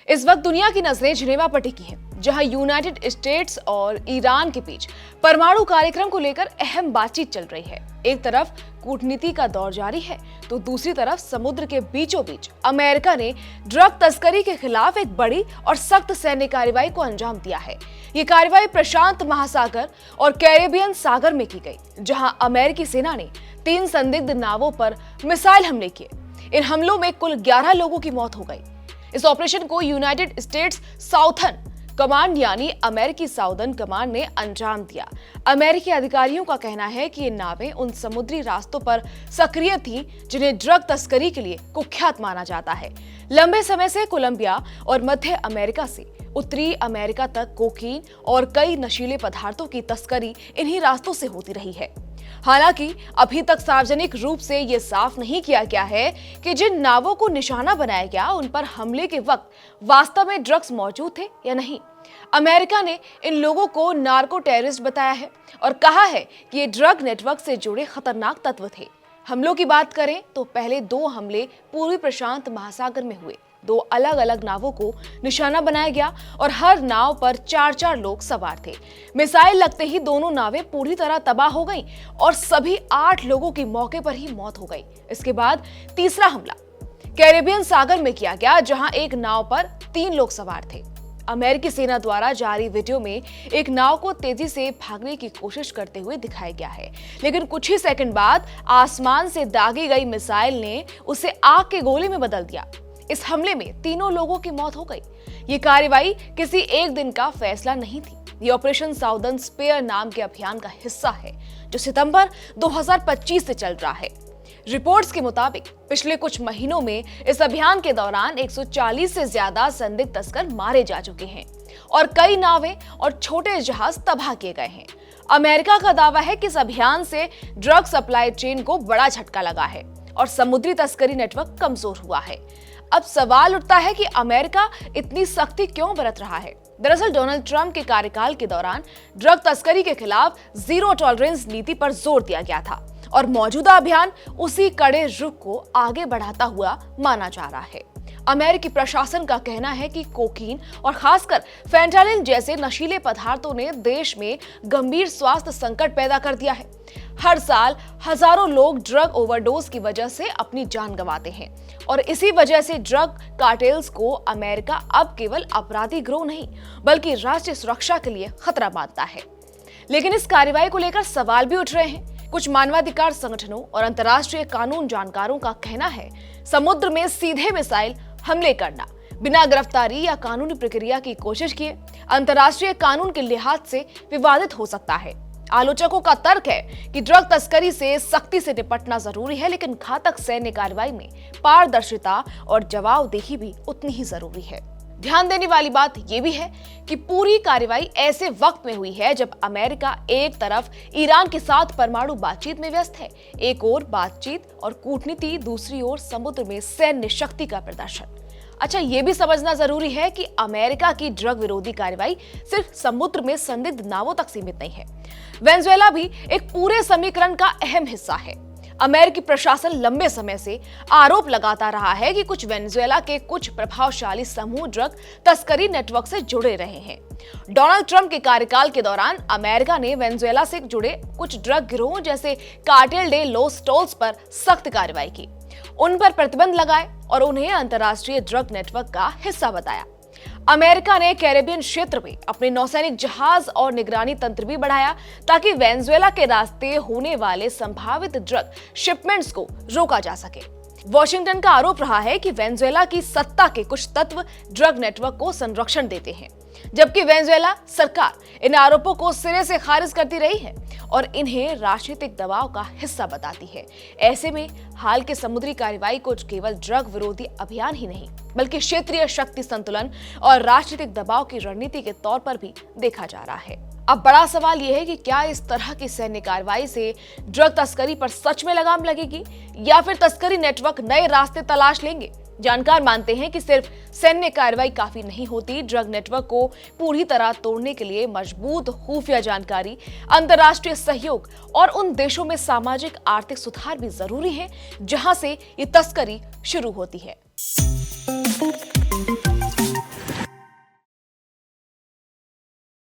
इस वक्त दुनिया की नजरें जिनेवा पर टिकी हैं, जहां यूनाइटेड स्टेट्स और ईरान के बीच परमाणु कार्यक्रम को लेकर अहम बातचीत चल रही है। एक तरफ कूटनीति का दौर जारी है, तो दूसरी तरफ समुद्र के बीचों बीच अमेरिका ने ड्रग तस्करी के खिलाफ एक बड़ी और सख्त सैन्य कार्रवाई को अंजाम दिया है। ये कार्रवाई प्रशांत महासागर और कैरेबियन सागर में की गई, जहां अमेरिकी सेना ने 3 संदिग्ध नावों पर मिसाइल हमले किए। इन हमलों में कुल 11 लोगों की मौत हो गई। इस ऑपरेशन को यूनाइटेड स्टेट्स साउथर्न कमांड यानी अमेरिकी साउदर्न कमांड ने अंजाम दिया। अमेरिकी अधिकारियों का कहना है कि ये नावें उन समुद्री रास्तों पर सक्रिय थीं जिन्हें ड्रग तस्करी के लिए कुख्यात माना जाता है। लंबे समय से कोलंबिया और मध्य अमेरिका से उत्तरी अमेरिका तक कोकीन और कई नशीले पदार्थों की तस्करी इन्हीं रास्तों से होती रही है। हालांकि अभी तक सार्वजनिक रूप से यह साफ नहीं किया गया है कि जिन नावों को निशाना बनाया गया उन पर हमले के वक्त वास्तव में ड्रग्स मौजूद थे या नहीं। अमेरिका ने इन लोगों को नार्को टेररिस्ट बताया है और कहा है कि ये ड्रग नेटवर्क से जुड़े खतरनाक तत्व थे। हमलों की बात करें तो पहले 2 हमले पूर्वी प्रशांत महासागर में हुए। 2 अलग अलग नावों को निशाना बनाया गया और हर नाव पर 4-4 लोग सवार थे। मिसाइल लगते ही दोनों नावें पूरी तरह तबाह हो गईं और सभी 8 लोगों की मौके पर ही मौत हो गई। इसके बाद तीसरा हमला कैरेबियन सागर में किया गया, जहां एक नाव पर 3 लोग सवार थे। अमेरिकी सेना द्वारा जारी वीडियो में एक नाव को तेजी से भागने की कोशिश करते हुए दिखाया गया है, लेकिन कुछ ही सेकंड बाद आसमान से दागी गई मिसाइल ने उसे आग के गोले में बदल दिया। इस हमले में 3 लोगों की मौत हो गई। ये कार्रवाई किसी एक दिन का फैसला नहीं थी। ये ऑपरेशन साउदर्न स्पेयर नाम के अभियान का हिस्सा है, जो सितंबर 2025 से चल रहा है। रिपोर्ट्स के मुताबिक पिछले कुछ महीनों में इस अभियान के दौरान 140 से ज्यादा संदिग्ध तस्कर मारे जा चुके हैं और कई नावें और छोटे जहाज तबाह किए गए हैं। अमेरिका का दावा है कि इस अभियान से ड्रग सप्लाई चेन को बड़ा झटका लगा है और समुद्री तस्करी नेटवर्क कमजोर हुआ है। अब सवाल उठता है कि अमेरिका इतनी सख्ती क्यों बरत रहा है। दरअसल डोनाल्ड ट्रंप के कार्यकाल के दौरान ड्रग तस्करी के खिलाफ जीरो टॉलरेंस नीति पर जोर दिया गया था और मौजूदा अभियान उसी कड़े रुख को आगे बढ़ाता हुआ माना जा रहा है। अमेरिकी प्रशासन का कहना है कि कोकीन और खासकर फेंटानिल जैसे नशीले पदार्थों ने देश में गंभीर स्वास्थ्य संकट पैदा कर दिया है। हर साल हजारों लोग ड्रग ओवरडोज की वजह से अपनी जान गंवाते हैं और इसी वजह से ड्रग कार्टेल्स को अमेरिका अब केवल अपराधी गिरोह नहीं बल्कि राष्ट्रीय सुरक्षा के लिए खतरा मानता है। लेकिन इस कार्रवाई को लेकर सवाल भी उठ रहे हैं। कुछ मानवाधिकार संगठनों और अंतर्राष्ट्रीय कानून जानकारों का कहना है समुद्र में सीधे मिसाइल हमले करना बिना गिरफ्तारी या कानूनी प्रक्रिया की कोशिश किए अंतर्राष्ट्रीय कानून के लिहाज से विवादित हो सकता है। आलोचकों का तर्क है कि ड्रग तस्करी से सख्ती से निपटना जरूरी है, लेकिन घातक सैन्य कार्रवाई में पारदर्शिता और जवाबदेही भी उतनी ही जरूरी है। ध्यान देने वाली बात यह भी है कि पूरी कार्रवाई ऐसे वक्त में हुई है जब अमेरिका एक तरफ ईरान के साथ परमाणु बातचीत में व्यस्त है, एक ओर बातचीत और कूटनीति, दूसरी ओर समुद्र में सैन्य शक्ति का प्रदर्शन। अच्छा, ये भी समझना जरूरी है कि अमेरिका की ड्रग विरोधी कार्रवाई सिर्फ समुद्र में संदिग्ध नावों तक सीमित नहीं है। वेनेजुएला भी एक पूरे समीकरण का अहम हिस्सा है। अमेरिकी प्रशासन लंबे समय से आरोप लगाता रहा है कि कुछ वेनेजुएला के कुछ प्रभावशाली समूह ड्रग तस्करी नेटवर्क से जुड़े रहे हैं। डोनाल्ड ट्रंप के कार्यकाल के दौरान अमेरिका ने वेनेजुएला से जुड़े कुछ ड्रग गिरोह जैसे कार्टेल डे लोस टोल्स पर सख्त कार्रवाई की, उन पर प्रतिबंध लगाए और उन्हें अंतर्राष्ट्रीय ड्रग नेटवर्क का हिस्सा बताया। अमेरिका ने कैरेबियन क्षेत्र में अपने नौसैनिक जहाज और निगरानी तंत्र भी बढ़ाया ताकि वेनेजुएला के रास्ते होने वाले संभावित ड्रग शिपमेंट्स को रोका जा सके। वॉशिंगटन का आरोप रहा है कि वेनेजुएला की सत्ता के कुछ तत्व ड्रग नेटवर्क को संरक्षण देते हैं, जबकि वेनेजुएला सरकार इन आरोपों को सिरे से खारिज करती रही है और इन्हें राजनीतिक दबाव का हिस्सा बताती है। ऐसे में हाल के समुद्री कार्रवाई को केवल ड्रग विरोधी अभियान ही नहीं बल्कि क्षेत्रीय शक्ति संतुलन और राजनीतिक दबाव की रणनीति के तौर पर भी देखा जा रहा है। अब बड़ा सवाल यह है कि क्या इस तरह की सैन्य कार्रवाई से ड्रग तस्करी पर सच में लगाम लगेगी या फिर तस्करी नेटवर्क नए रास्ते तलाश लेंगे। जानकार मानते हैं कि सिर्फ सैन्य कार्रवाई काफी नहीं होती। ड्रग नेटवर्क को पूरी तरह तोड़ने के लिए मजबूत खुफिया जानकारी, अंतर्राष्ट्रीय सहयोग और उन देशों में सामाजिक आर्थिक सुधार भी जरूरी है जहां से ये तस्करी शुरू होती है।